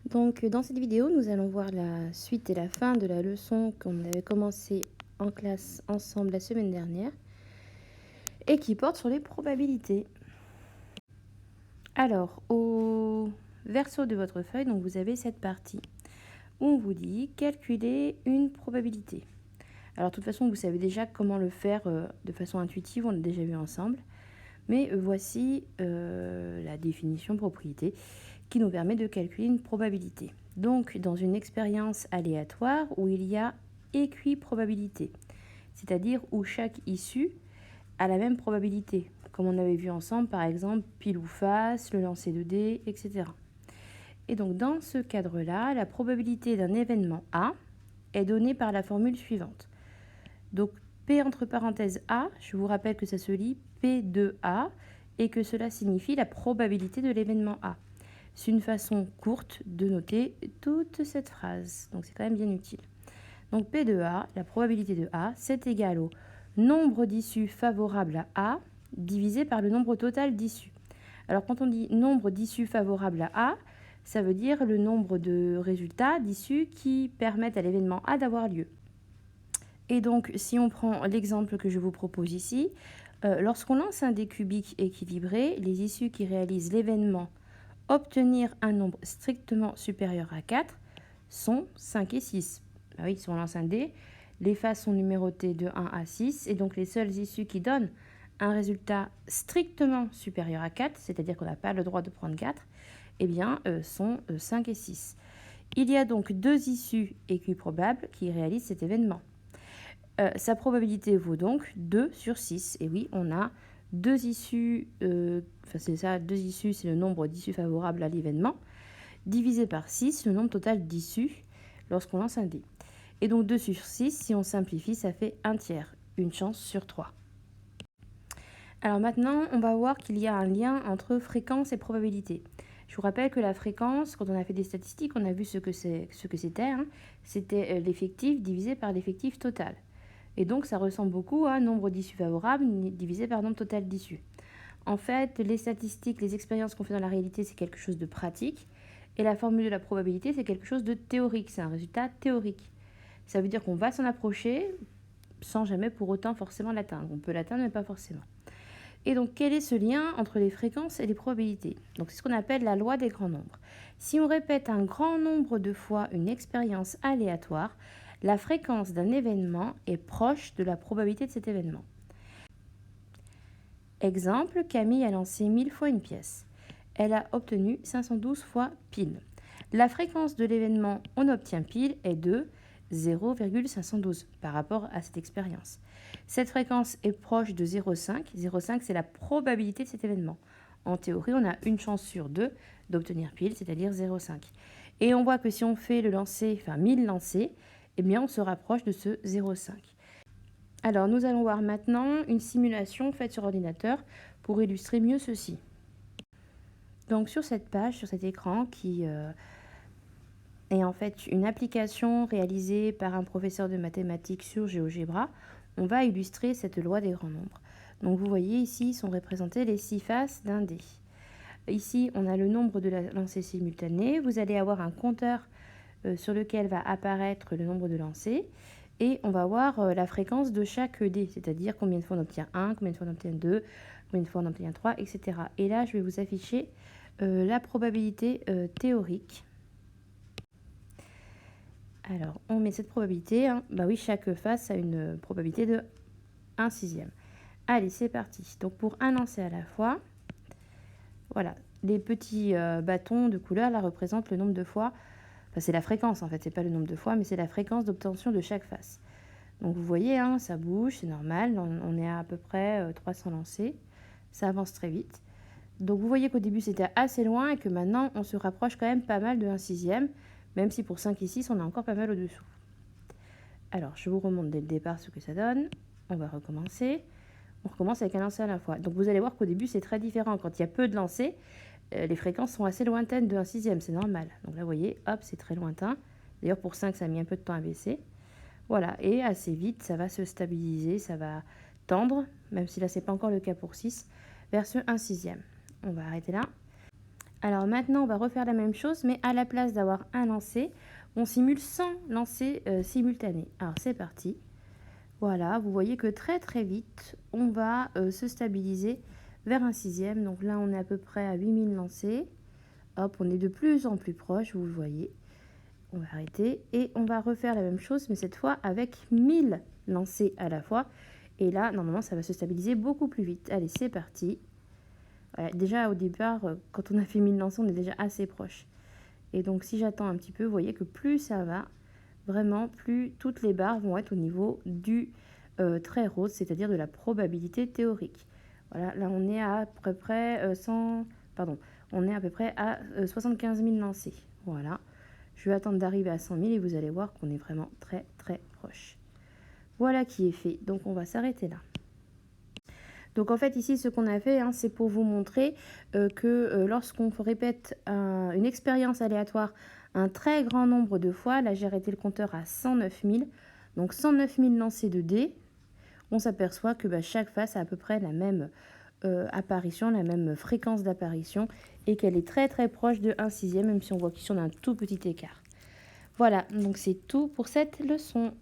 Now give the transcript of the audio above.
Donc, dans cette vidéo, nous allons voir la suite et la fin de la leçon qu'on avait commencé en classe ensemble la semaine dernière et qui porte sur les probabilités. Alors, au verso de votre feuille, donc vous avez cette partie où on vous dit calculer une probabilité. Alors, de toute façon, vous savez déjà comment le faire de façon intuitive, on l'a déjà vu ensemble. Mais voici la définition propriété qui nous permet de calculer une probabilité. Donc, dans une expérience aléatoire où il y a équiprobabilité, c'est-à-dire où chaque issue a la même probabilité, comme on avait vu ensemble, par exemple, pile ou face, le lancer de dés, etc. Et donc, dans ce cadre-là, la probabilité d'un événement A est donnée par la formule suivante. Donc, P entre parenthèses A, je vous rappelle que ça se lit P de A et que cela signifie la probabilité de l'événement A. C'est une façon courte de noter toute cette phrase, donc c'est quand même bien utile. Donc P de A, la probabilité de A, c'est égal au nombre d'issues favorables à A divisé par le nombre total d'issues. Alors quand on dit nombre d'issues favorables à A, ça veut dire le nombre de résultats d'issues qui permettent à l'événement A d'avoir lieu. Et donc, si on prend l'exemple que je vous propose ici, lorsqu'on lance un dé cubique équilibré, les issues qui réalisent l'événement obtenir un nombre strictement supérieur à 4 sont 5 et 6. Ah oui, si on lance un dé, les faces sont numérotées de 1 à 6, et donc les seules issues qui donnent un résultat strictement supérieur à 4, c'est-à-dire qu'on n'a pas le droit de prendre 4, eh bien, sont 5 et 6. Il y a donc deux issues équiprobables qui réalisent cet événement. Sa probabilité vaut donc 2 sur 6. Et oui, on a deux issues, c'est ça, deux issues, c'est le nombre d'issues favorables à l'événement, divisé par 6, le nombre total d'issues lorsqu'on lance un dé. Et donc 2 sur 6, si on simplifie, ça fait un tiers, une chance sur 3. Alors maintenant, on va voir qu'il y a un lien entre fréquence et probabilité. Je vous rappelle que la fréquence, quand on a fait des statistiques, on a vu ce que c'était. Hein. C'était l'effectif divisé par l'effectif total. Et donc, ça ressemble beaucoup à nombre d'issues favorables divisé par nombre total d'issues. En fait, les statistiques, les expériences qu'on fait dans la réalité, c'est quelque chose de pratique. Et la formule de la probabilité, c'est quelque chose de théorique. C'est un résultat théorique. Ça veut dire qu'on va s'en approcher sans jamais pour autant forcément l'atteindre. On peut l'atteindre, mais pas forcément. Et donc, quel est ce lien entre les fréquences et les probabilités? Donc, c'est ce qu'on appelle la loi des grands nombres. Si on répète un grand nombre de fois une expérience aléatoire, la fréquence d'un événement est proche de la probabilité de cet événement. Exemple, Camille a lancé 1000 fois une pièce. Elle a obtenu 512 fois pile. La fréquence de l'événement on obtient pile est de 0,512 par rapport à cette expérience. Cette fréquence est proche de 0,5. 0,5, c'est la probabilité de cet événement. En théorie, on a une chance sur 2 d'obtenir pile, c'est-à-dire 0,5. Et on voit que si on fait le lancer, enfin 1000 lancers, eh bien on se rapproche de ce 0,5. Alors, nous allons voir maintenant une simulation faite sur ordinateur pour illustrer mieux ceci. Donc, sur cette page, sur cet écran, qui est en fait une application réalisée par un professeur de mathématiques sur GeoGebra, on va illustrer cette loi des grands nombres. Donc, vous voyez ici sont représentées les 6 faces d'un dé. Ici, on a le nombre de lancers simultanés. Vous allez avoir un compteur sur lequel va apparaître le nombre de lancers. Et on va voir la fréquence de chaque dé, c'est-à-dire combien de fois on obtient 1, combien de fois on obtient 2, combien de fois on obtient 3, etc. Et là, je vais vous afficher la probabilité théorique. Alors, on met cette probabilité. Hein. Bah oui, chaque face a une probabilité de 1 sixième. Allez, c'est parti. Donc, pour un lancer à la fois, voilà, les petits bâtons de couleur là représentent le nombre de fois. Enfin, c'est la fréquence en fait, c'est pas le nombre de fois, mais c'est la fréquence d'obtention de chaque face. Donc vous voyez, hein, ça bouge, c'est normal, on est à peu près 300 lancers, ça avance très vite. Donc vous voyez qu'au début c'était assez loin et que maintenant on se rapproche quand même pas mal de 1 sixième, même si pour 5 et 6 on est encore pas mal au-dessous. Alors je vous remonte dès le départ ce que ça donne, on va recommencer. On recommence avec un lancer à la fois. Donc vous allez voir qu'au début c'est très différent, quand il y a peu de lancers, les fréquences sont assez lointaines de 1 sixième, c'est normal. Donc là vous voyez, hop, c'est très lointain. D'ailleurs pour 5 ça a mis un peu de temps à baisser. Voilà, et assez vite, ça va se stabiliser, ça va tendre, même si là, ce n'est pas encore le cas pour 6, vers ce 1 sixième. On va arrêter là. Alors maintenant, on va refaire la même chose, mais à la place d'avoir un lancer, on simule 100 lancers simultanés. Alors c'est parti. Voilà, vous voyez que très très vite, on va se stabiliser vers un sixième. Donc là, on est à peu près à 8000 lancers. Hop, on est de plus en plus proche, vous le voyez. On va arrêter et on va refaire la même chose, mais cette fois avec 1000 lancers à la fois. Et là, normalement, ça va se stabiliser beaucoup plus vite. Allez, c'est parti. Voilà, déjà au départ, quand on a fait 1000 lancers, on est déjà assez proche. Et donc si j'attends un petit peu, vous voyez que plus ça va, vraiment, plus toutes les barres vont être au niveau du trait rose, c'est-à-dire de la probabilité théorique. Voilà, là on est à peu près 100, pardon, on est à peu près à 75 000 lancés. Voilà, je vais attendre d'arriver à 100 000 et vous allez voir qu'on est vraiment très très proche. Voilà qui est fait, donc on va s'arrêter là. Donc en fait ici ce qu'on a fait, hein, c'est pour vous montrer que lorsqu'on répète une expérience aléatoire un très grand nombre de fois, là j'ai arrêté le compteur à 109 000, donc 109 000 lancers de dés, on s'aperçoit que chaque face a à peu près la même apparition, la même fréquence d'apparition et qu'elle est très très proche de 1/6, même si on voit qu'ici on a un tout petit écart. Voilà, donc c'est tout pour cette leçon.